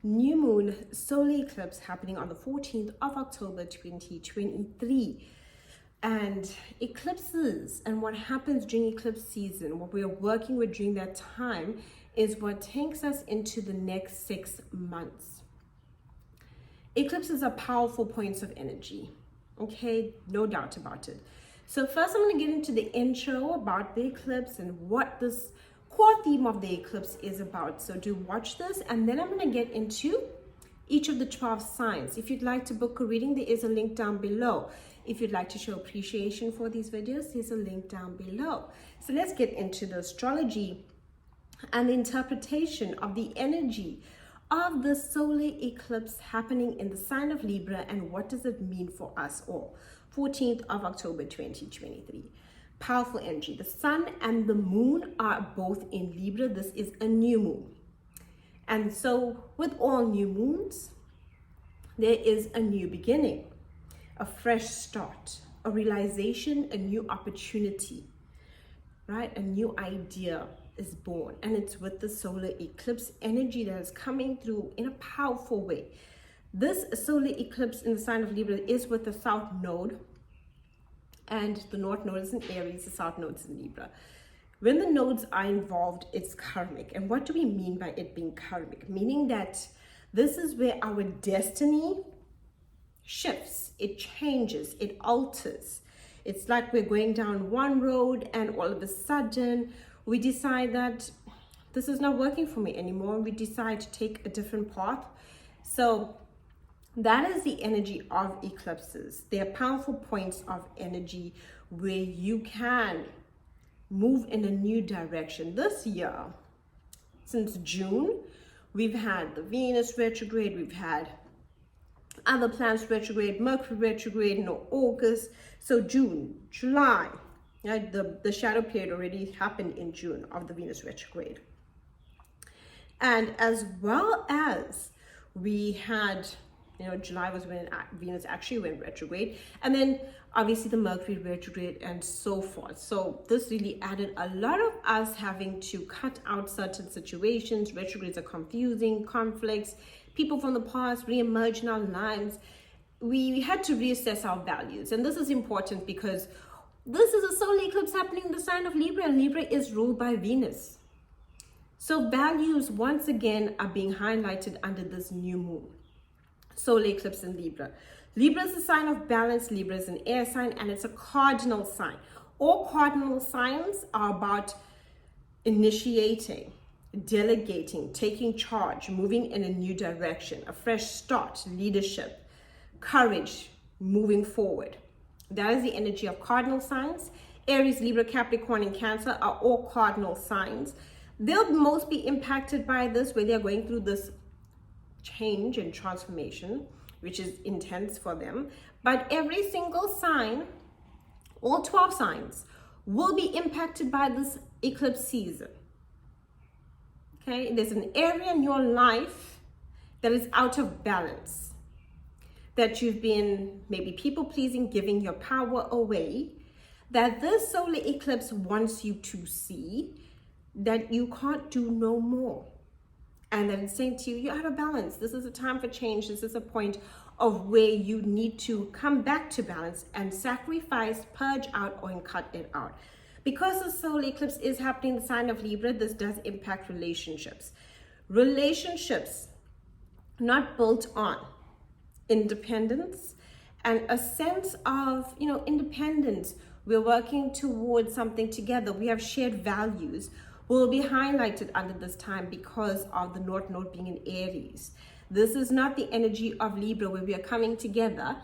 new moon solar eclipse happening on the 14th of October 2023. And eclipses and what happens during eclipse season, what we are working with during that time, is what takes us into the next 6 months. Eclipses are powerful points of energy, okay, no doubt about it. So first I'm going to get into the intro about the eclipse and what this core theme of the eclipse is about. So do watch this, and then I'm going to get into each of the 12 signs. If you'd like to book a reading, there is a link down below. If you'd like to show appreciation for these videos, there's a link down below. So let's get into the astrology and the interpretation of the energy of the solar eclipse happening in the sign of Libra, and what does it mean for us all. 14th of October 2023. Powerful energy. The sun and the moon are both in Libra. This is a new moon. And so with all new moons, there is a new beginning, a fresh start, a realization, a new opportunity, right? A new idea is born, and it's with the solar eclipse energy that is coming through in a powerful way. This solar eclipse in the sign of Libra is with the south node, and the north node is in Aries, the south node is in Libra. When the nodes are involved, it's karmic. And what do we mean by it being karmic? Meaning that this is where our destiny shifts, it changes, it alters. It's like we're going down one road and all of a sudden we decide that this is not working for me anymore. We decide to take a different path. So that is the energy of eclipses. They are powerful points of energy where you can move in a new direction. This year, since June, we've had the Venus retrograde, we've had other planets retrograde, Mercury retrograde in August. So June, July, right? The shadow period already happened in June of the Venus retrograde. And as well as we had, July was when Venus actually went retrograde. And then obviously the Mercury retrograde and so forth. So this really added a lot of us having to cut out certain situations. Retrogrades are confusing, conflicts. People from the past re-emerge in our lives. We had to reassess our values. And this is important because this is a solar eclipse happening in the sign of Libra, and Libra is ruled by Venus. So values once again are being highlighted under this new moon. Solar eclipse in Libra. Libra is a sign of balance. Libra is an air sign, and it's a cardinal sign. All cardinal signs are about initiating, delegating, taking charge, moving in a new direction, a fresh start, leadership, courage, moving forward. That is the energy of cardinal signs. Aries, Libra, Capricorn, and Cancer are all cardinal signs. They'll most be impacted by this, where they're going through this change and transformation, which is intense for them. But every single sign, all 12 signs, will be impacted by this eclipse season. Okay, there's an area in your life that is out of balance, that you've been maybe people-pleasing, giving your power away, that this solar eclipse wants you to see that you can't do no more. And then it's saying to you, you're out of balance. This is a time for change. This is a point of where you need to come back to balance and sacrifice, purge out, or cut it out. Because the solar eclipse is happening in the sign of Libra, this does impact relationships. Relationships not built on independence and a sense of, independence. We're working towards something together. We have shared values. Will be highlighted under this time because of the North Node being in Aries. This is not the energy of Libra where we are coming together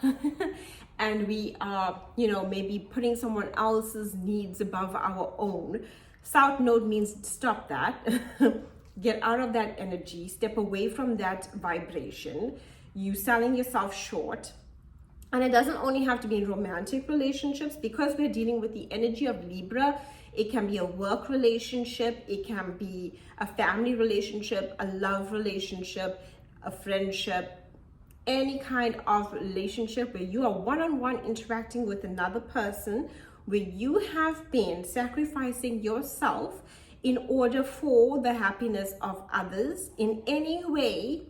and we are, maybe putting someone else's needs above our own. South Node means stop that. Get out of that energy. Step away from that vibration. You selling yourself short. And it doesn't only have to be in romantic relationships, because we're dealing with the energy of Libra. It can be a work relationship, it can be a family relationship, a love relationship, a friendship, any kind of relationship where you are one-on-one interacting with another person, where you have been sacrificing yourself in order for the happiness of others in any way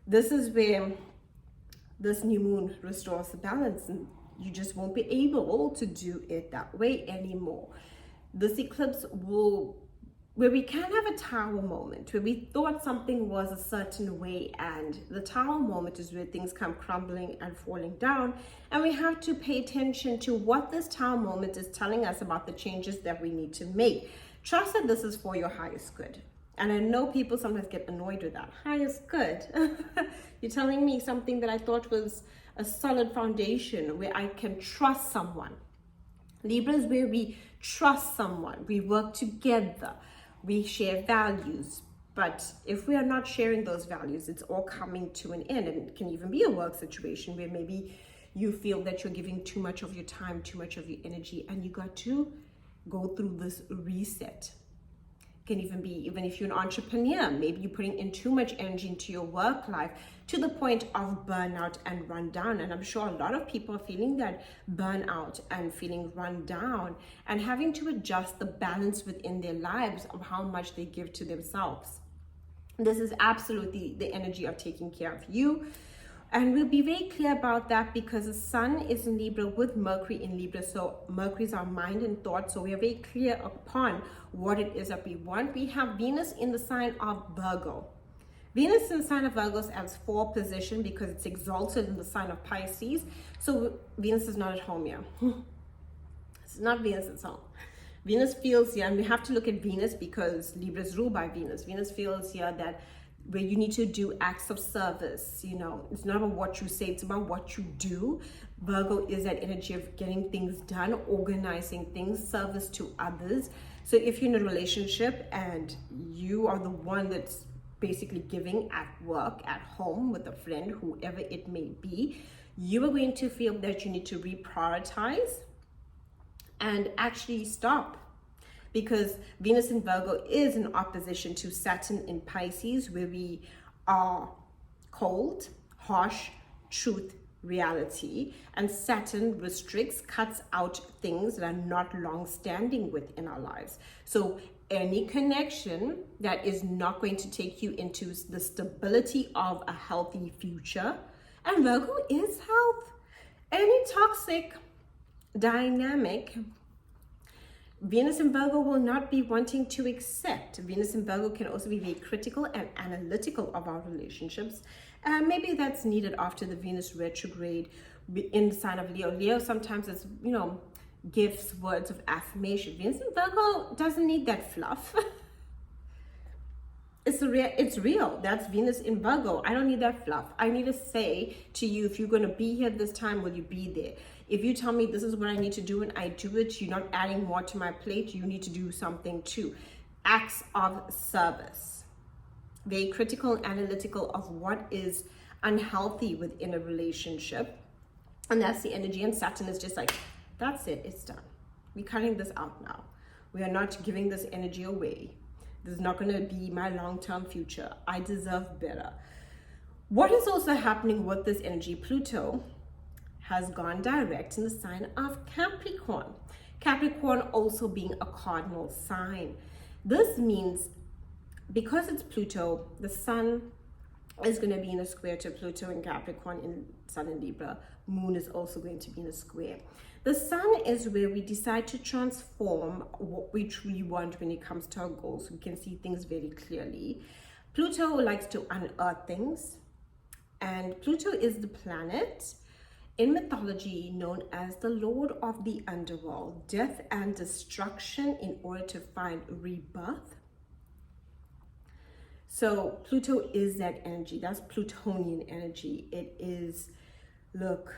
This is where this new moon restores the balance, and you just won't be able to do it that way anymore. This eclipse will, where we can have a tower moment, where we thought something was a certain way, and the tower moment is where things come crumbling and falling down, and we have to pay attention to what this tower moment is telling us about the changes that we need to make. Trust that this is for your highest good. And I know people sometimes get annoyed with that. Highest good. You're telling me something that I thought was a solid foundation, where I can trust someone. Libra is where we trust someone, we work together, we share values. But if we are not sharing those values, it's all coming to an end. And it can even be a work situation where maybe you feel that you're giving too much of your time, too much of your energy, and you got to go through this reset. Can even be, even if you're an entrepreneur, maybe you're putting in too much energy into your work life to the point of burnout and run down. And I'm sure a lot of people are feeling that burnout and feeling run down and having to adjust the balance within their lives of how much they give to themselves. This is absolutely the energy of taking care of you. And we'll be very clear about that because the sun is in Libra with Mercury in Libra. So Mercury is our mind and thought. So we are very clear upon what it is that we want. We have Venus in the sign of Virgo. Venus in the sign of Virgo has 4 position because it's exalted in the sign of Pisces. So Venus is not at home here. It's not Venus at home. Venus feels here, and we have to look at Venus because Libra is ruled by Venus. Venus feels here that where you need to do acts of service, you know, it's not about what you say, it's about what you do. Virgo is that energy of getting things done, organizing things, service to others. So if you're in a relationship and you are the one that's basically giving at work, at home, with a friend, whoever it may be, you are going to feel that you need to reprioritize and actually stop. Because Venus in Virgo is in opposition to Saturn in Pisces, where we are cold, harsh, truth, reality. And Saturn restricts, cuts out things that are not long-standing within our lives. So any connection that is not going to take you into the stability of a healthy future, and Virgo is health. Any toxic dynamic, Venus in Virgo will not be wanting to accept. Venus in Virgo can also be very critical and analytical of our relationships. And maybe that's needed after the Venus retrograde in the sign of Leo. Leo sometimes is, you know, gifts, words of affirmation. Venus in Virgo doesn't need that fluff. It's real. That's Venus in Virgo. I don't need that fluff. I need to say to you, if you're going to be here this time, will you be there? If you tell me this is what I need to do and I do it, you're not adding more to my plate. You need to do something too. Acts of service. Very critical and analytical of what is unhealthy within a relationship. And that's the energy. And Saturn is just like, that's it. It's done. We're cutting this out now. We are not giving this energy away. This is not going to be my long-term future. I deserve better. What is also happening with this energy? Pluto has gone direct in the sign of Capricorn. Capricorn also being a cardinal sign. This means because it's Pluto, the sun is going to be in a square to Pluto in Capricorn, in Sun in Libra. Moon is also going to be in a square. The sun is where we decide to transform what we truly want when it comes to our goals. We can see things very clearly. Pluto likes to unearth things, and Pluto is the planet in mythology known as the Lord of the Underworld, death and destruction in order to find rebirth. So Pluto is that energy. That's Plutonian energy. It is, look,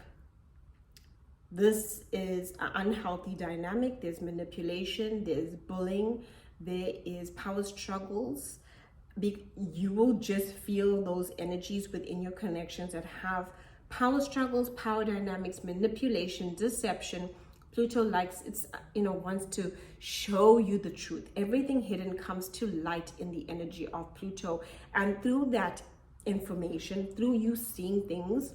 this is an unhealthy dynamic. There's manipulation, there's bullying, there is power struggles. You will just feel those energies within your connections that have power struggles, power dynamics, manipulation, deception. Pluto likes, it's, you know, wants to show you the truth. Everything hidden comes to light in the energy of Pluto. And through that information, through you seeing things,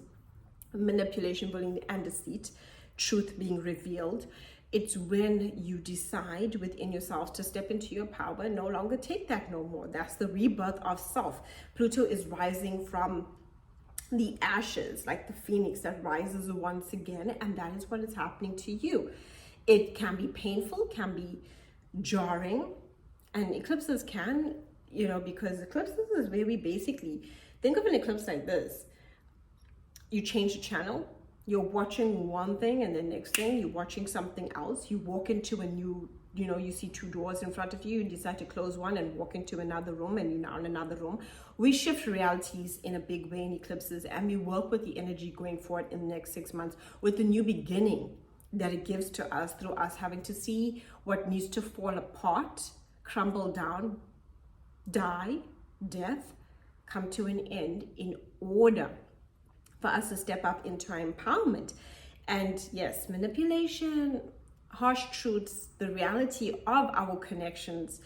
manipulation, bullying, and deceit, truth being revealed, it's when you decide within yourself to step into your power and no longer take that no more. That's the rebirth of self. Pluto is rising from the ashes, like the phoenix that rises once again, and that is what is happening to you. It can be painful, can be jarring, and eclipses can, because eclipses is where we basically, think of an eclipse like this. You change the channel, you're watching one thing, and the next thing you're watching something else. You walk into a new, you see two doors in front of you, you decide to close one and walk into another room, and you're now in another room. We shift realities in a big way in eclipses, and we work with the energy going forward in the next 6 months with the new beginning that it gives to us through us having to see what needs to fall apart, crumble down, die, death, come to an end in order for us to step up into our empowerment. And yes, manipulation, harsh truths, the reality of our connections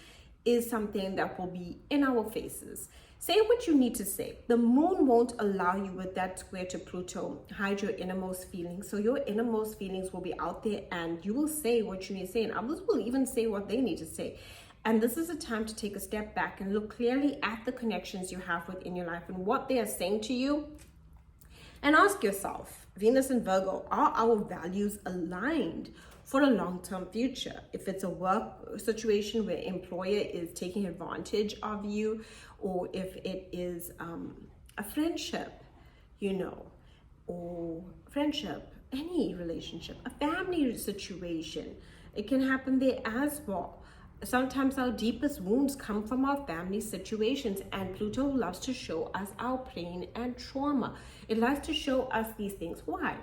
is something that will be in our faces. Say what you need to say. The moon won't allow you, with that square to Pluto, hide your innermost feelings. So your innermost feelings will be out there, and you will say what you need to say, and others will even say what they need to say. And this is a time to take a step back and look clearly at the connections you have within your life and what they are saying to you. And ask yourself, Venus and Virgo, are our values aligned for a long-term future? If it's a work situation where employer is taking advantage of you, or if it is a friendship, or friendship, any relationship, a family situation, it can happen there as well. Sometimes our deepest wounds come from our family situations, and Pluto loves to show us our pain and trauma. It likes to show us these things. Why?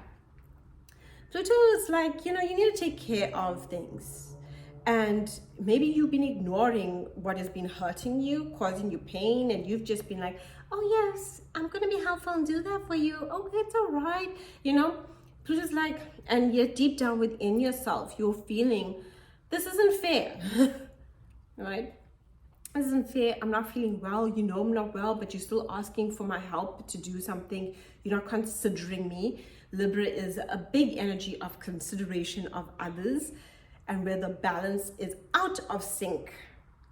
Pluto is like, you need to take care of things. And maybe you've been ignoring what has been hurting you, causing you pain, and you've just been like, oh yes, I'm going to be helpful and do that for you. Okay, it's all right. Pluto's like, and yet deep down within yourself, you're feeling, this isn't fair. Right? This isn't fair. I'm not feeling well. I'm not well, but you're still asking for my help to do something. You're not considering me. Libra is a big energy of consideration of others, and where the balance is out of sync,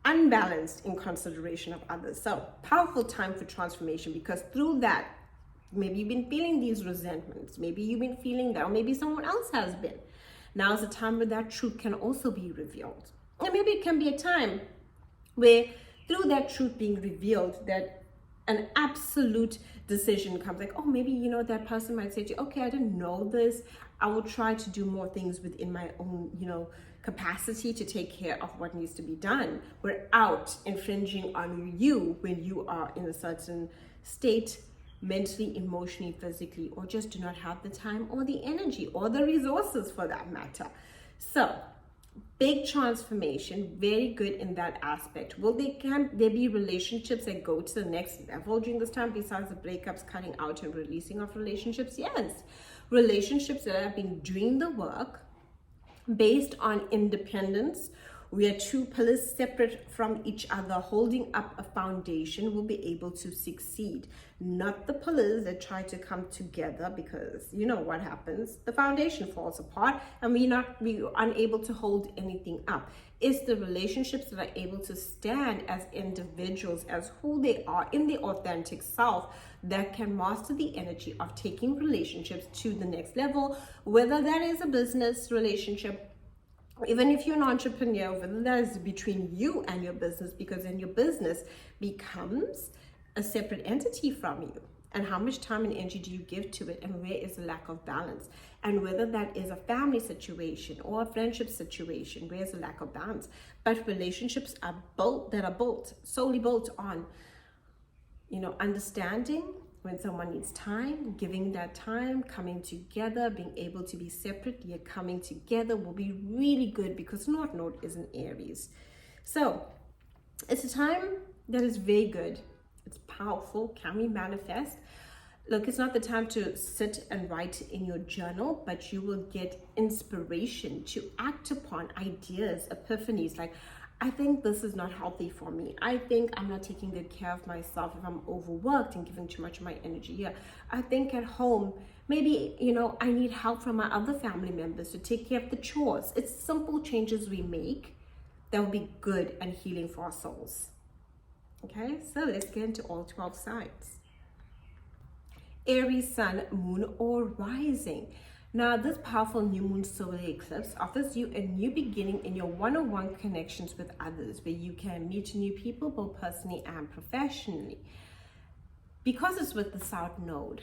unbalanced in consideration of others. So powerful time for transformation, because through that, maybe you've been feeling these resentments. Maybe you've been feeling that, or maybe someone else has been. Now is a time where that truth can also be revealed. And maybe it can be a time where through that truth being revealed, that an absolute decision comes, like, oh, maybe, that person might say to you, okay, I didn't know this. I will try to do more things within my own, capacity to take care of what needs to be done without infringing on you when you are in a certain state, mentally, emotionally, physically, or just do not have the time or the energy or the resources for that matter. So big transformation, very good in that aspect. Can there be relationships that go to the next level during this time, besides the breakups, cutting out and releasing of relationships? Yes, relationships that have been doing the work based on independence, where two pillars separate from each other, holding up a foundation, will be able to succeed. Not the pillars that try to come together, because what happens? The foundation falls apart and we're unable to hold anything up. It's the relationships that are able to stand as individuals, as who they are in the authentic self, that can master the energy of taking relationships to the next level, whether that is a business relationship, even if you're an entrepreneur, whether that is between you and your business, because then your business becomes a separate entity from you. And how much time and energy do you give to it, and where is the lack of balance? And whether that is a family situation or a friendship situation, where's the lack of balance? But relationships are solely built on, understanding when someone needs time, giving that time, coming together, being able to be separate yet coming together will be really good, because North Node is in Aries. So it's a time that is very good. It's powerful. Can we manifest? Look, it's not the time to sit and write in your journal, but you will get inspiration to act upon ideas, epiphanies, like, I think this is not healthy for me. I think I'm not taking good care of myself if I'm overworked and giving too much of my energy here. I think at home, maybe, I need help from my other family members to take care of the chores. It's simple changes we make that will be good and healing for our souls. Okay, so let's get into all 12 signs. Aries sun, moon, or rising. Now, this powerful new moon solar eclipse offers you a new beginning in your one-on-one connections with others, where you can meet new people both personally and professionally. Because it's with the South Node,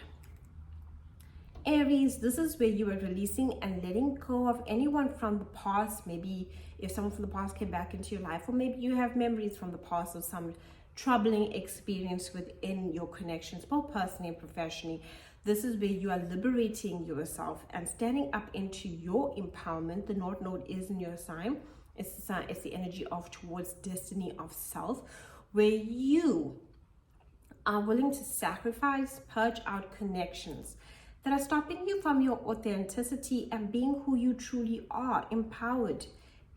Aries, this is where you are releasing and letting go of anyone from the past. Maybe if someone from the past came back into your life, or maybe you have memories from the past of some troubling experience within your connections, both personally and professionally. This is where you are liberating yourself and standing up into your empowerment. The North Node is in your sign. It's the energy of towards destiny of self, where you are willing to sacrifice, purge out connections that are stopping you from your authenticity and being who you truly are, empowered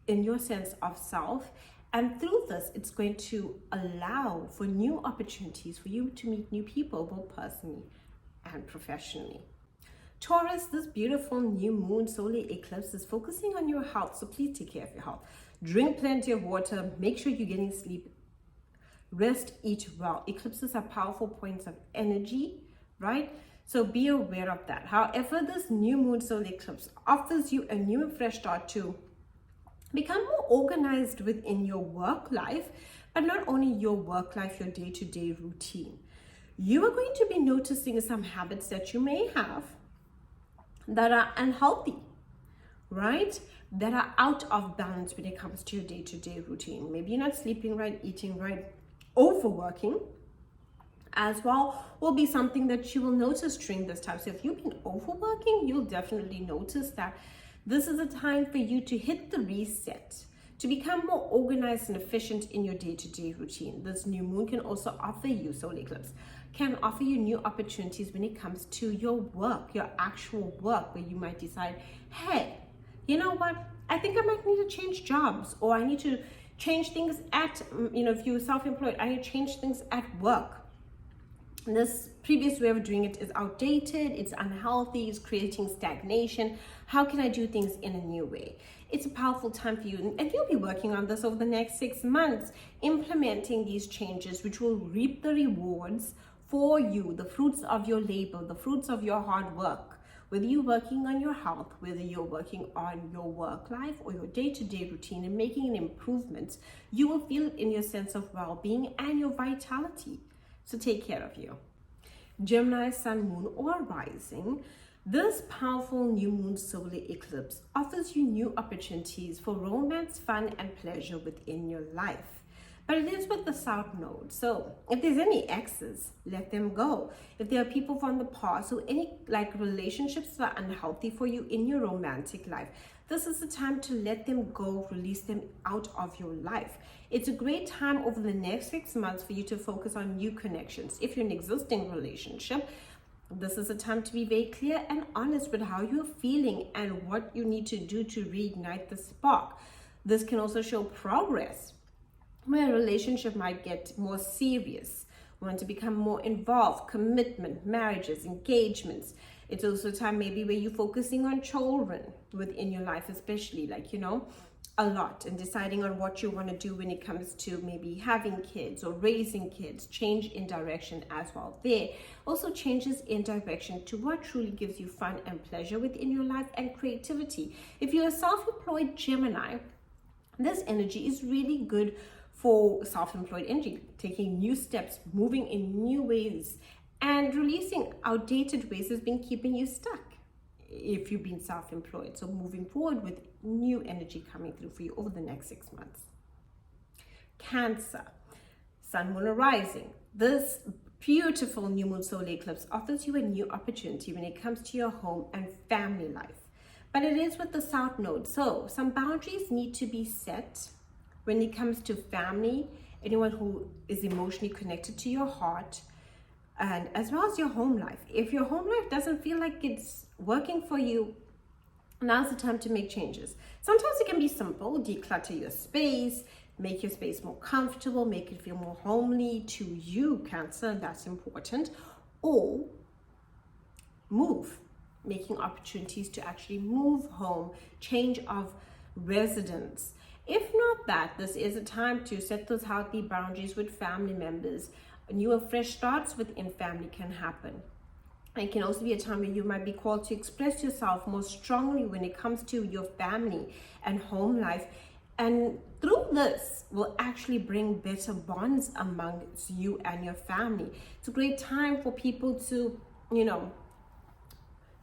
in your sense of self. And through this, it's going to allow for new opportunities for you to meet new people, both personally and professionally. Taurus, this beautiful new moon solar eclipse is focusing on your health, so please take care of your health. Drink plenty of water, make sure you're getting sleep, rest, eat well. Eclipses are powerful points of energy, right? So be aware of that. However, this new moon solar eclipse offers you a new and fresh start to become more organized within your work life, but not only your work life, your day-to-day routine. You are going to be noticing some habits that you may have that are unhealthy, right? That are out of balance when it comes to your day-to-day routine. Maybe you're not sleeping right, eating right, overworking as well will be something that you will notice during this time. So if you've been overworking, you'll definitely notice that this is a time for you to hit the reset, to become more organized and efficient in your day-to-day routine. This new moon can also offer you, solar eclipse, can offer you new opportunities when it comes to your work, your actual work, where you might decide, hey, you know what? I think I might need to change jobs, or I need to change things at, if you're self-employed, I need to change things at work. This previous way of doing it is outdated, it's unhealthy, it's creating stagnation. How can I do things in a new way? It's a powerful time for you, and you'll be working on this over the next 6 months, implementing these changes, which will reap the rewards for you, the fruits of your labor, the fruits of your hard work. Whether you're working on your health, whether you're working on your work life or your day-to-day routine and making an improvement, you will feel it in your sense of well-being and your vitality. So take care of you. Gemini, sun, moon, or rising. This powerful new moon solar eclipse offers you new opportunities for romance, fun, and pleasure within your life. But it is with the South Node. So if there's any exes, let them go. If there are people from the past or any relationships that are unhealthy for you in your romantic life, this is the time to let them go, release them out of your life. It's a great time over the next 6 months for you to focus on new connections. If you're in an existing relationship, this is a time to be very clear and honest with how you're feeling and what you need to do to reignite the spark. This can also show progress, where a relationship might get more serious, want to become more involved, commitment, marriages, engagements. It's also a time maybe where you're focusing on children within your life, especially a lot, and deciding on what you want to do when it comes to maybe having kids or raising kids. Change in direction as well. There also changes in direction to what truly gives you fun and pleasure within your life and creativity. If you're a self-employed Gemini, this energy is really good for self-employed energy, taking new steps, moving in new ways, and releasing outdated ways has been keeping you stuck if you've been self-employed. So moving forward with new energy coming through for you over the next 6 months. Cancer, sun, moon, or rising. This beautiful new moon solar eclipse offers you a new opportunity when it comes to your home and family life. But it is with the South Node. So some boundaries need to be set when it comes to family, anyone who is emotionally connected to your heart, and as well as your home life. If your home life doesn't feel like it's working for you, now's the time to make changes. Sometimes it can be simple: declutter your space, make your space more comfortable, make it feel more homely to you, Cancer, that's important. Or move, making opportunities to actually move home, change of residence. If not that, this is a time to set those healthy boundaries with family members. New and fresh starts within family can happen. It can also be a time where you might be called to express yourself more strongly when it comes to your family and home life. And through this will actually bring better bonds amongst you and your family. It's a great time for people to,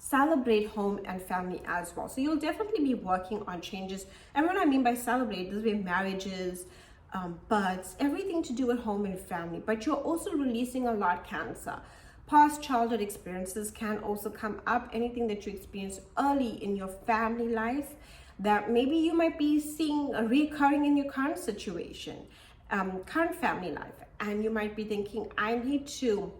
celebrate home and family as well. So you'll definitely be working on changes. And what I mean by celebrate, this will be marriages, births, everything to do with home and family. But you're also releasing a lot, Cancer. Past childhood experiences can also come up. Anything that you experienced early in your family life that maybe you might be seeing recurring in your current situation, current family life. And you might be thinking, I need to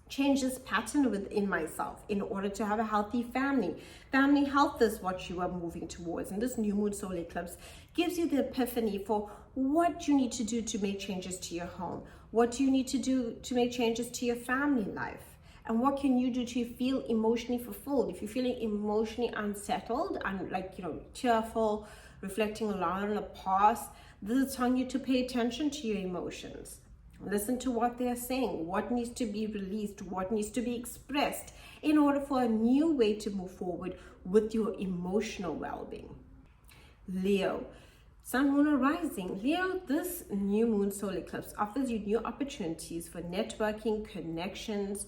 change this pattern within myself in order to have a healthy family. Family health is what you are moving towards. And this new moon solar eclipse gives you the epiphany for what you need to do to make changes to your home. What do you need to do to make changes to your family life? And what can you do to feel emotionally fulfilled? If you're feeling emotionally unsettled and tearful, reflecting a lot on the past, this is telling you to pay attention to your emotions. Listen to what they are saying, what needs to be released, what needs to be expressed in order for a new way to move forward with your emotional well-being. Leo, Sun, Moon, or Rising. Leo, this new moon solar eclipse offers you new opportunities for networking, connections.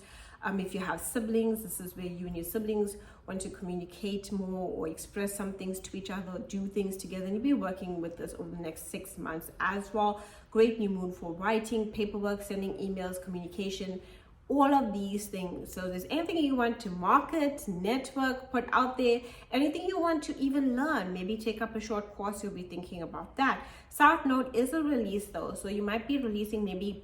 If you have siblings, this is where you and your siblings want to communicate more or express some things to each other, do things together, and you'll be working with this over the next 6 months as well. Great new moon for writing, paperwork, sending emails, communication, all of these things. So there's anything you want to market, network, put out there, anything you want to even learn, maybe take up a short course, you'll be thinking about that. South Node is a release though, so you might be releasing maybe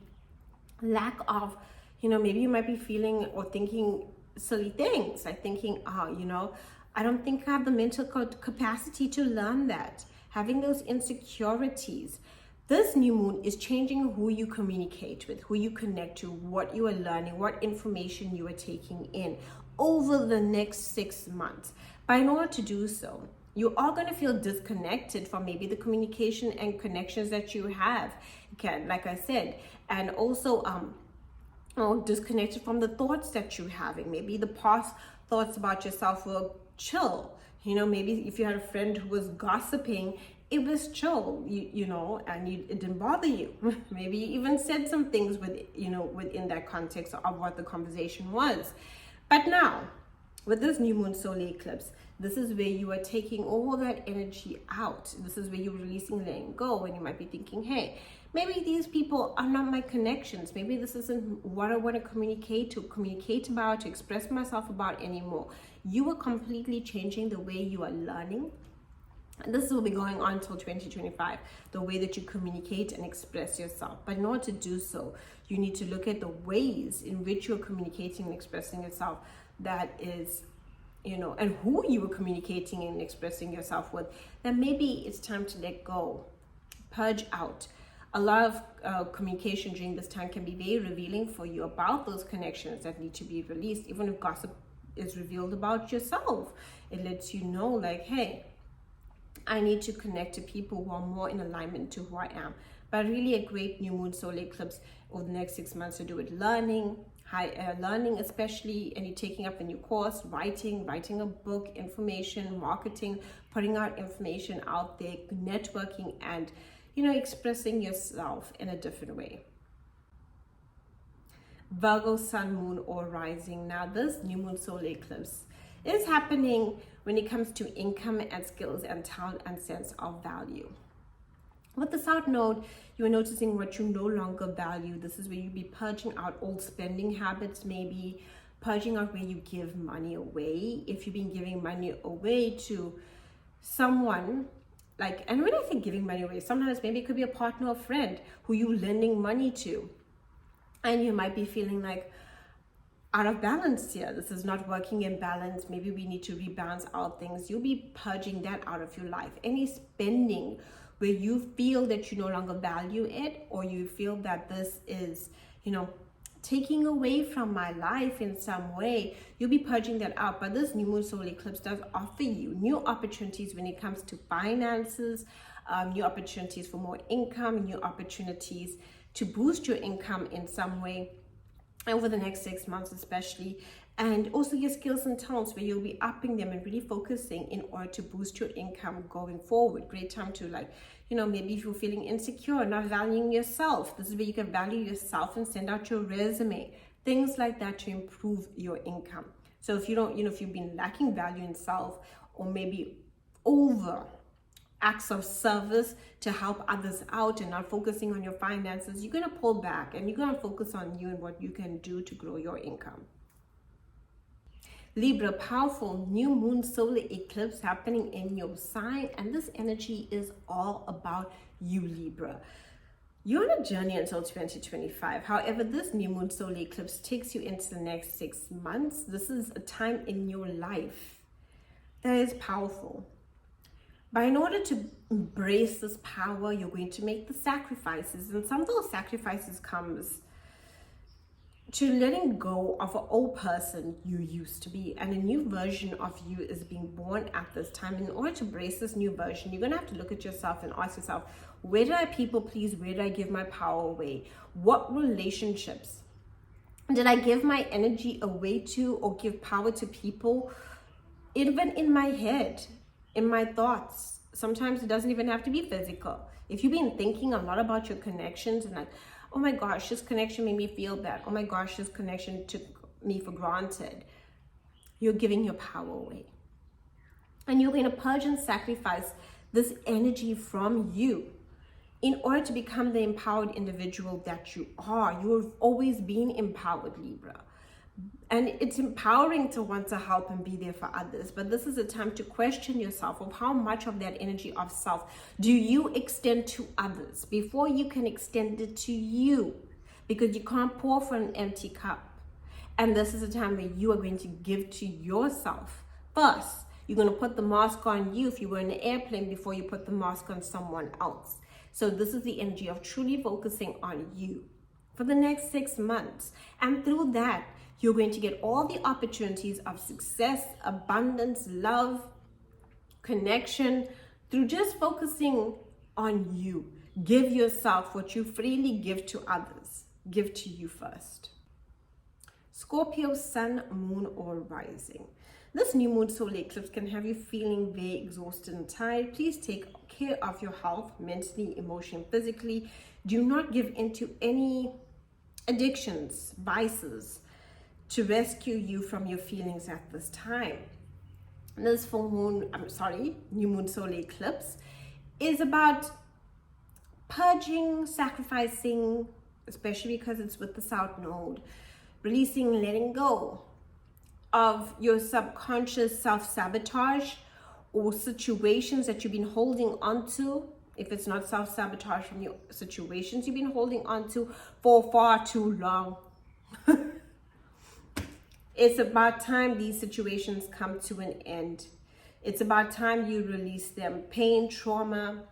lack of, maybe you might be feeling or thinking silly things, like thinking, I don't think I have the mental capacity to learn that. Having those insecurities. This new moon is changing who you communicate with, who you connect to, what you are learning, what information you are taking in over the next 6 months. But in order to do so, you are going to feel disconnected from maybe the communication and connections that you have, like I said, and also disconnected from the thoughts that you're having. Maybe the past thoughts about yourself were chill. Maybe if you had a friend who was gossiping, it was chill, and it didn't bother you. Maybe you even said some things within that context of what the conversation was. But now, with this new moon solar eclipse, this is where you are taking all that energy out. This is where you're releasing, letting go, and you might be thinking, hey, maybe these people are not my connections. Maybe this isn't what I want to communicate about, to express myself about anymore. You are completely changing the way you are learning. And this will be going on until 2025, the way that you communicate and express yourself. But in order to do so, you need to look at the ways in which you're communicating and expressing yourself, that is, and who you are communicating and expressing yourself with. Then maybe it's time to let go, purge out. A lot of communication during this time can be very revealing for you about those connections that need to be released. Even if gossip is revealed about yourself, it lets you know, like, hey, I need to connect to people who are more in alignment to who I am. But really a great new moon solar eclipse over the next 6 months to do with learning, learning especially, and you're taking up a new course, writing a book, information, marketing, putting out information out there, networking, and expressing yourself in a different way. Virgo, Sun, Moon, or Rising. Now this new moon solar eclipse is happening when it comes to income and skills and talent and sense of value. With the South Node, you're noticing what you no longer value. This is where you'll be purging out old spending habits, maybe purging out where you give money away. If you've been giving money away to someone, and when I think giving money away, sometimes maybe it could be a partner or friend who you're lending money to, and you might be feeling like out of balance here. This is not working in balance. Maybe we need to rebalance our things. You'll be purging that out of your life. Any spending where you feel that you no longer value it, or you feel that this is, taking away from my life in some way, you'll be purging that out. But this new moon solar eclipse does offer you new opportunities when it comes to finances, new opportunities for more income, new opportunities to boost your income in some way. over the next 6 months especially, and also your skills and talents where you'll be upping them and really focusing in order to boost your income going forward. Great time to, like, you know, maybe if you're feeling insecure, not valuing yourself, this is where you can value yourself and send out your resume, things like that to improve your income. So if you don't, you know, if you've been lacking value in self, or maybe over acts of service to help others out and not focusing on your finances, you're going to pull back and you're going to focus on you and what you can do to grow your income. Libra, powerful new moon solar eclipse happening in your sign, and this energy is all about you, Libra. You're on a journey until 2025. However, this new moon solar eclipse takes you into the next 6 months. This is a time in your life that is powerful. But in order to embrace this power, you're going to make the sacrifices, and some of those sacrifices comes to letting go of an old person you used to be, and a new version of you is being born at this time. In order to embrace this new version, you're going to have to look at yourself and ask yourself, where did I people please? Where did I give my power away? What relationships did I give my energy away to, or give power to people, even in my head, in my thoughts? Sometimes it doesn't even have to be physical. If you've been thinking a lot about your connections and like, oh my gosh, this connection made me feel bad. Oh my gosh, this connection took me for granted. You're giving your power away. And you're going to purge and sacrifice this energy from you in order to become the empowered individual that you are. You've always been empowered, Libra. And it's empowering to want to help and be there for others. But this is a time to question yourself of how much of that energy of self do you extend to others before you can extend it to you, because you can't pour from an empty cup. And this is a time where you are going to give to yourself first. You're going to put the mask on you if you were in an airplane before you put the mask on someone else. So this is the energy of truly focusing on you for the next 6 months. And through that, you're going to get all the opportunities of success, abundance, love, connection, through just focusing on you. Give yourself what you freely give to others. Give to you first. Scorpio, sun, moon, or rising. This new moon solar eclipse can have you feeling very exhausted and tired. Please take care of your health, mentally, emotionally, physically. Do not give into any addictions, vices, to rescue you from your feelings at this time. This new moon solar eclipse is about purging, sacrificing, especially because it's with the South Node, releasing, letting go of your subconscious self-sabotage or situations that you've been holding on to. If it's not self-sabotage from your situations you've been holding on to for far too long. It's about time these situations come to an end. It's about time you release them. Pain, trauma,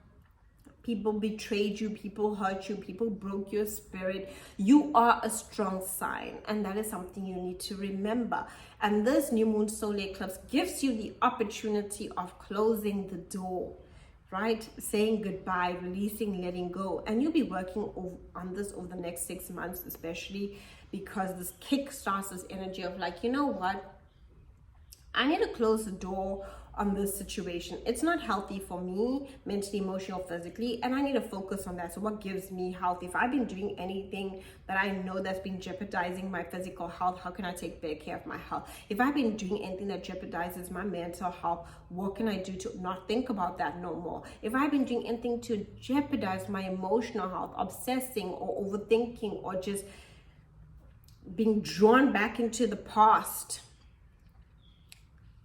people betrayed you, people hurt you, people broke your spirit. You are a strong sign, and that is something you need to remember. And this new moon solar eclipse gives you the opportunity of closing the door, right? Saying goodbye, releasing, letting go. And you'll be working on this over the next 6 months, especially because this kick starts this energy of like, you know what? I need to close the door on this situation. It's not healthy for me, mentally, emotional, physically, and I need to focus on that. So what gives me health? If I've been doing anything that I know that's been jeopardizing my physical health, how can I take better care of my health? If I've been doing anything that jeopardizes my mental health, what can I do to not think about that no more? If I've been doing anything to jeopardize my emotional health, obsessing or overthinking or just being drawn back into the past,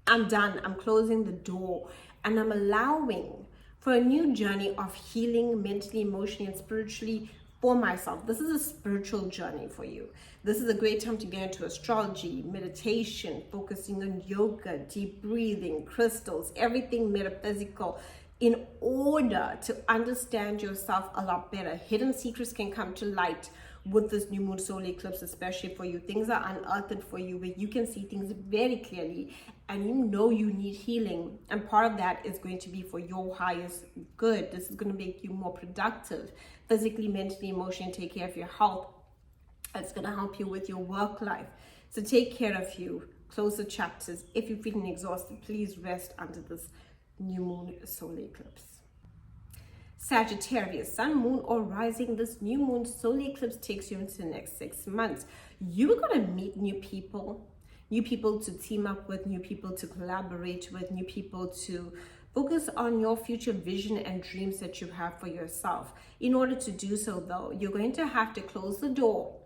I'm done. I'm closing the door, and I'm allowing for a new journey of healing mentally, emotionally, and spiritually for myself. This is a spiritual journey for you. This is a great time to get into astrology, meditation, focusing on yoga, deep breathing, crystals, everything metaphysical, in order to understand yourself a lot better. Hidden secrets can come to light with this new moon solar eclipse, especially for you. Things are unearthed for you where you can see things very clearly, and you know you need healing, and part of that is going to be for your highest good. This is going to make you more productive physically, mentally, emotionally, take care of your health, It's going to help you with your work life. So take care of you. Close the chapters. If you're feeling exhausted, please rest under this new moon solar eclipse. Sagittarius, sun, moon, or rising. This new moon solar eclipse takes you into the next 6 months. You're going to meet new people to team up with, new people to collaborate with, new people to focus on your future vision and dreams that you have for yourself. In order to do so, though, you're going to have to close the door.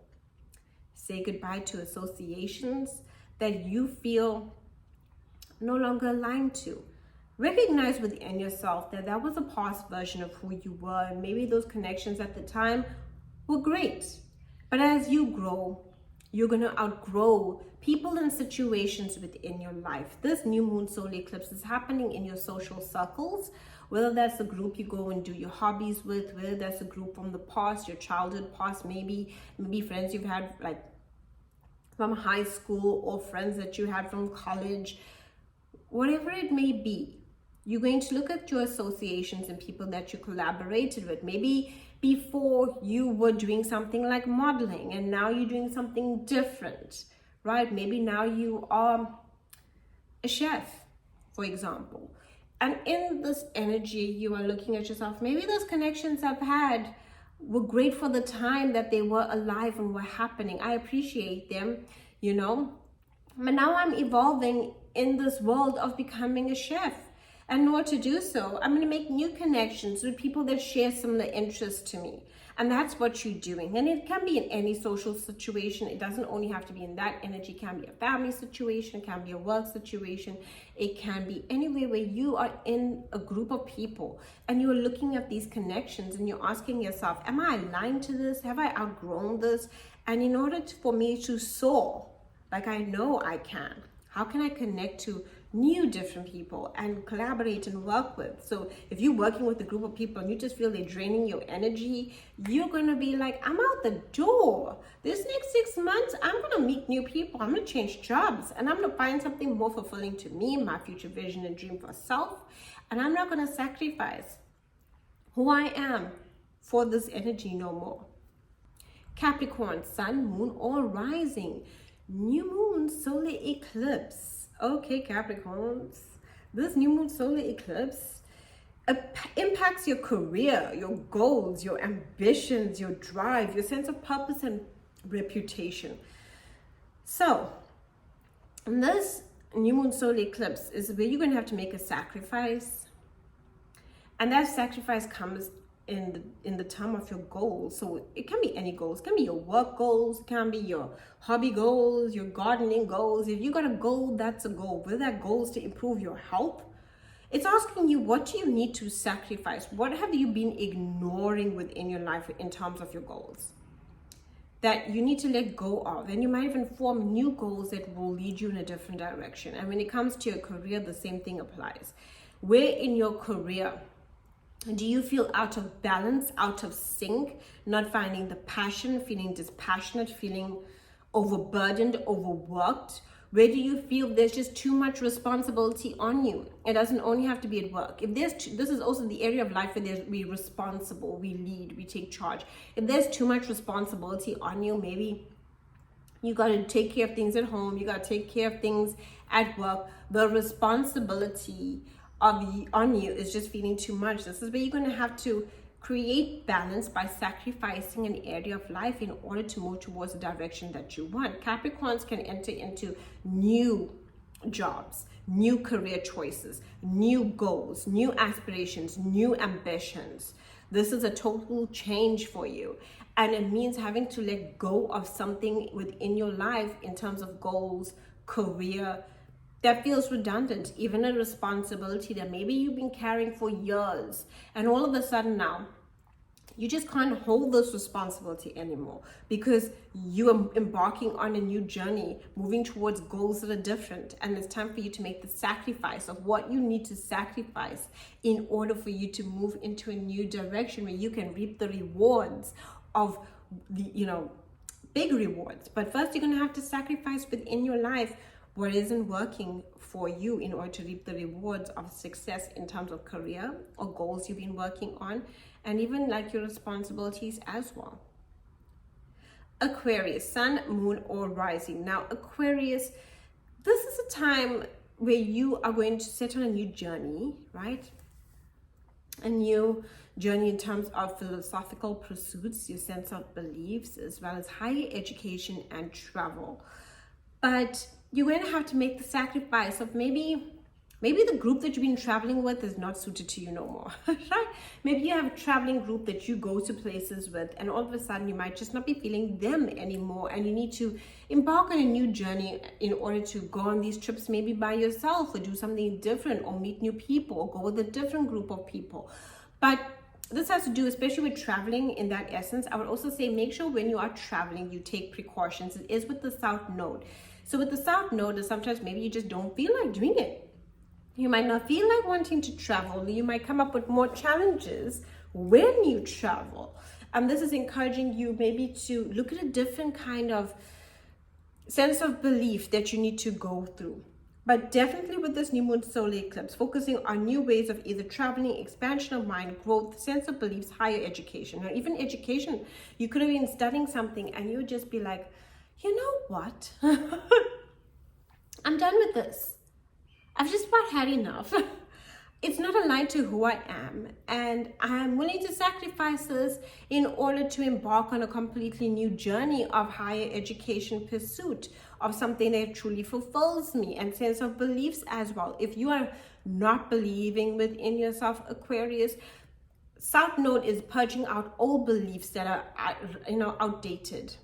Say goodbye to associations that you feel no longer aligned to. Recognize within yourself that that was a past version of who you were, and maybe those connections at the time were great. But as you grow, you're going to outgrow people and situations within your life. This new moon solar eclipse is happening in your social circles, whether that's the group you go and do your hobbies with, whether that's a group from the past, your childhood past, maybe friends you've had like from high school, or friends that you had from college, whatever it may be. You're going to look at your associations and people that you collaborated with. Maybe before you were doing something like modeling and now you're doing something different, right? Maybe now you are a chef, for example. And in this energy, you are looking at yourself. Maybe those connections I've had were great for the time that they were alive and were happening. I appreciate them, But now I'm evolving in this world of becoming a chef. And in order to do so, I'm going to make new connections with people that share similar interests to me. And that's what you're doing. And it can be in any social situation. It doesn't only have to be in that energy. It can be a family situation. It can be a work situation. It can be anywhere where you are in a group of people and you're looking at these connections and you're asking yourself, am I aligned to this? Have I outgrown this? And in order for me to soar, like I know I can, how can I connect to new different people and collaborate and work with? So if you're working with a group of people and you just feel they're draining your energy, you're going to be like, I'm out the door. This next 6 months, I'm going to meet new people. I'm going to change jobs and I'm going to find something more fulfilling to me, my future vision and dream for self. And I'm not going to sacrifice who I am for this energy no more. Capricorn, sun, moon, or rising. New moon solar eclipse. Okay, Capricorns, this new moon solar eclipse impacts your career, your goals, your ambitions, your drive, your sense of purpose and reputation. So, this new moon solar eclipse is where you're going to have to make a sacrifice. And that sacrifice comes in the term of your goals. So it can be any goals. It can be your work goals. It can be your hobby goals, your gardening goals. If you got a goal, that's a goal. Whether that goal is to improve your health, it's asking you, what do you need to sacrifice? What have you been ignoring within your life in terms of your goals that you need to let go of? And you might even form new goals that will lead you in a different direction. And when it comes to your career, the same thing applies. Where in your career do you feel out of balance, out of sync, not finding the passion, feeling dispassionate, feeling overburdened, overworked? Where do you feel there's just too much responsibility on you? It doesn't only have to be at work. If this is also the area of life where we're responsible, we lead, we take charge. If there's too much responsibility on you, maybe you got to take care of things at home, you got to take care of things at work. The responsibility on you is just feeling too much. This is where you're going to have to create balance by sacrificing an area of life in order to move towards the direction that you want. Capricorns can enter into new jobs, new career choices, new goals, new aspirations, new ambitions. This is a total change for you. And it means having to let go of something within your life in terms of goals, career, that feels redundant, even a responsibility that maybe you've been carrying for years. And all of a sudden now, you just can't hold this responsibility anymore because you are embarking on a new journey, moving towards goals that are different. And it's time for you to make the sacrifice of what you need to sacrifice in order for you to move into a new direction where you can reap the rewards of the, big rewards. But first, you're going to have to sacrifice within your life what isn't working for you in order to reap the rewards of success in terms of career or goals you've been working on, and even like your responsibilities as well. Aquarius, sun, moon, or rising. Now, Aquarius, this is a time where you are going to set on a new journey, right? A new journey in terms of philosophical pursuits, your sense of beliefs, as well as higher education and travel. But you're going to have to make the sacrifice of maybe the group that you've been traveling with is not suited to you no more, right? Maybe you have a traveling group that you go to places with, and all of a sudden you might just not be feeling them anymore, and you need to embark on a new journey in order to go on these trips, maybe by yourself, or do something different, or meet new people, or go with a different group of people. But this has to do, especially with traveling in that essence. I would also say make sure when you are traveling, you take precautions. It is with the South Node. So with the South Node, sometimes maybe you just don't feel like doing it. You might not feel like wanting to travel. You might come up with more challenges when you travel. And this is encouraging you maybe to look at a different kind of sense of belief that you need to go through. But definitely with this new moon solar eclipse, focusing on new ways of either traveling, expansion of mind, growth, sense of beliefs, higher education, or even education. You could have been studying something and you would just be like, you know what? I'm done with this. I've just about had enough. It's not aligned to who I am, and I'm willing to sacrifice this in order to embark on a completely new journey of higher education pursuit, of something that truly fulfills me, and sense of beliefs as well. If you are not believing within yourself, Aquarius, South Node is purging out all beliefs that are outdated,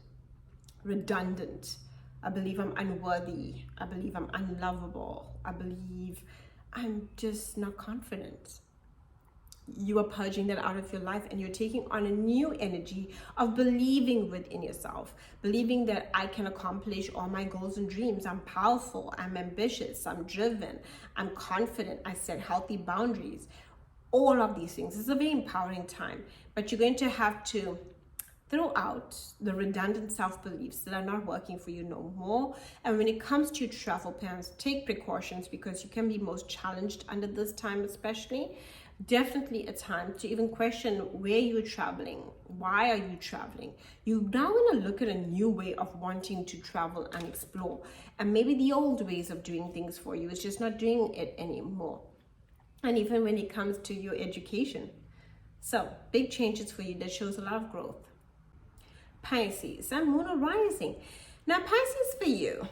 redundant. I believe I'm unworthy. I believe I'm unlovable. I believe I'm just not confident. You are purging that out of your life, and you're taking on a new energy of believing within yourself, believing that I can accomplish all my goals and dreams. I'm powerful, I'm ambitious, I'm driven, I'm confident, I set healthy boundaries. All of these things. It's a very empowering time, but you're going to have to throw out the redundant self-beliefs that are not working for you no more. And when it comes to your travel plans, take precautions, because you can be most challenged under this time, especially. Definitely a time to even question where you're traveling. Why are you traveling? You now want to look at a new way of wanting to travel and explore. And maybe the old ways of doing things for you is just not doing it anymore. And even when it comes to your education. So big changes for you that shows a lot of growth. Pisces, sun, moon, or rising. Now, Pisces, for you,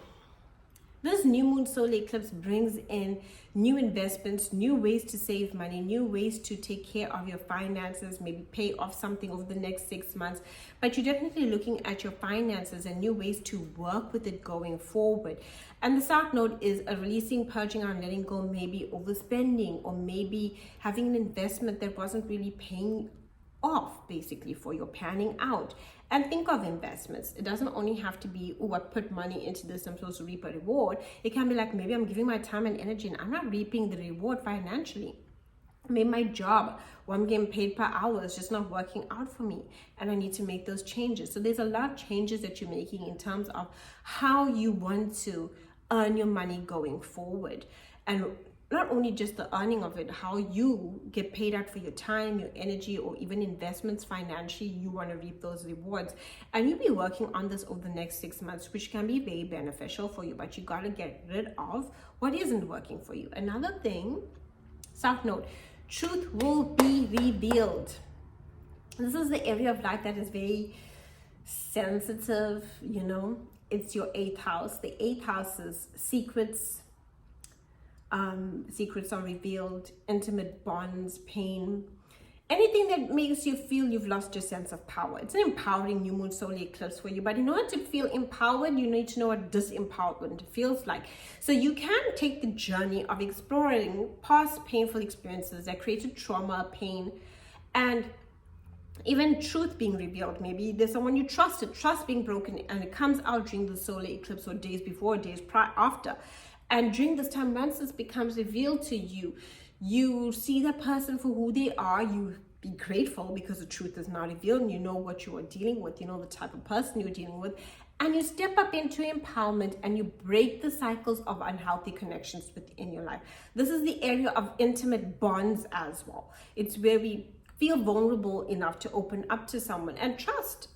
this new moon solar eclipse brings in new investments, new ways to save money, new ways to take care of your finances, maybe pay off something over the next 6 months. But you're definitely looking at your finances and new ways to work with it going forward. And the South Node is a releasing, purging, and letting go, maybe overspending, or maybe having an investment that wasn't really paying off, basically, for your planning out. And think of investments. It doesn't only have to be, oh, I put money into this, I'm supposed to reap a reward. It can be like, maybe I'm giving my time and energy and I'm not reaping the reward financially. Maybe my job, where I'm getting paid per hour, is just not working out for me, and I need to make those changes. So there's a lot of changes that you're making in terms of how you want to earn your money going forward. And not only just the earning of it, how you get paid out for your time, your energy, or even investments financially. You want to reap those rewards, and you'll be working on this over the next 6 months, which can be very beneficial for you. But you got to get rid of what isn't working for you. Another thing, South Node, truth will be revealed. This is the area of life that is very sensitive. It's your 8th house. The 8th house is secrets. Secrets are revealed, intimate bonds, pain, anything that makes you feel you've lost your sense of power. It's an empowering new moon solar eclipse for you, but in order to feel empowered, you need to know what disempowerment feels like. So you can take the journey of exploring past painful experiences that created trauma, pain, and even truth being revealed. Maybe there's someone you trusted, trust being broken, and it comes out during the solar eclipse, or days before, days after. And during this time, once this becomes revealed to you, you see that person for who they are. You be grateful because the truth is now revealed, and you know what you are dealing with. You know the type of person you're dealing with. And you step up into empowerment, and you break the cycles of unhealthy connections within your life. This is the area of intimate bonds as well. It's where we feel vulnerable enough to open up to someone and trust.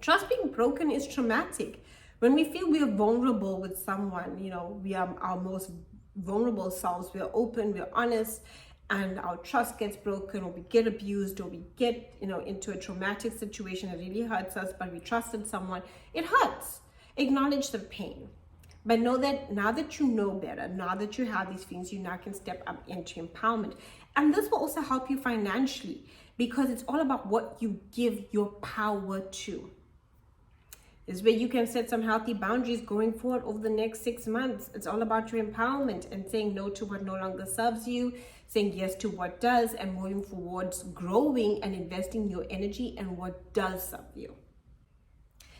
Trust being broken is traumatic. When we feel we are vulnerable with someone, you know, we are our most vulnerable selves, we are open, we are honest, and our trust gets broken, or we get abused, or we get, you know, into a traumatic situation that really hurts us, but we trusted someone, it hurts. Acknowledge the pain. But know that now that you know better, now that you have these things, you now can step up into empowerment. And this will also help you financially, because it's all about what you give your power to. This is where you can set some healthy boundaries going forward over the next 6 months. It's all about your empowerment and saying no to what no longer serves you, saying yes to what does, and moving forwards, growing and investing your energy in what does serve you.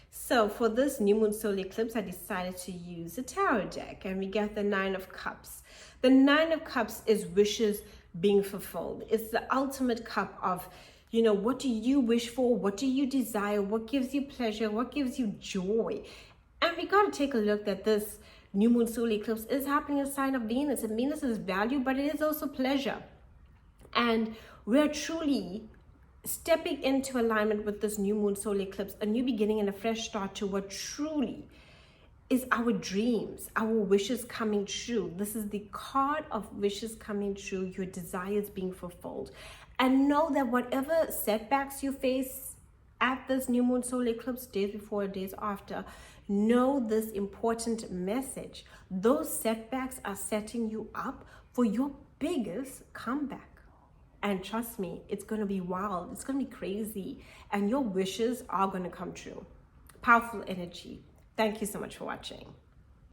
So for this new moon solar eclipse, I decided to use the tarot deck, and we get the 9 of Cups. The 9 of Cups is wishes being fulfilled. It's the ultimate cup of, you know, what do you wish for? What do you desire? What gives you pleasure? What gives you joy? And we got to take a look that this new moon solar eclipse is happening in a sign of Venus, and Venus is value, but it is also pleasure. And we're truly stepping into alignment with this new moon solar eclipse, a new beginning and a fresh start to what truly is our dreams, our wishes coming true. This is the card of wishes coming true, your desires being fulfilled. And know that whatever setbacks you face at this new moon solar eclipse, days before, days after, know this important message. Those setbacks are setting you up for your biggest comeback. And trust me, it's going to be wild. It's going to be crazy. And your wishes are going to come true. Powerful energy. Thank you so much for watching.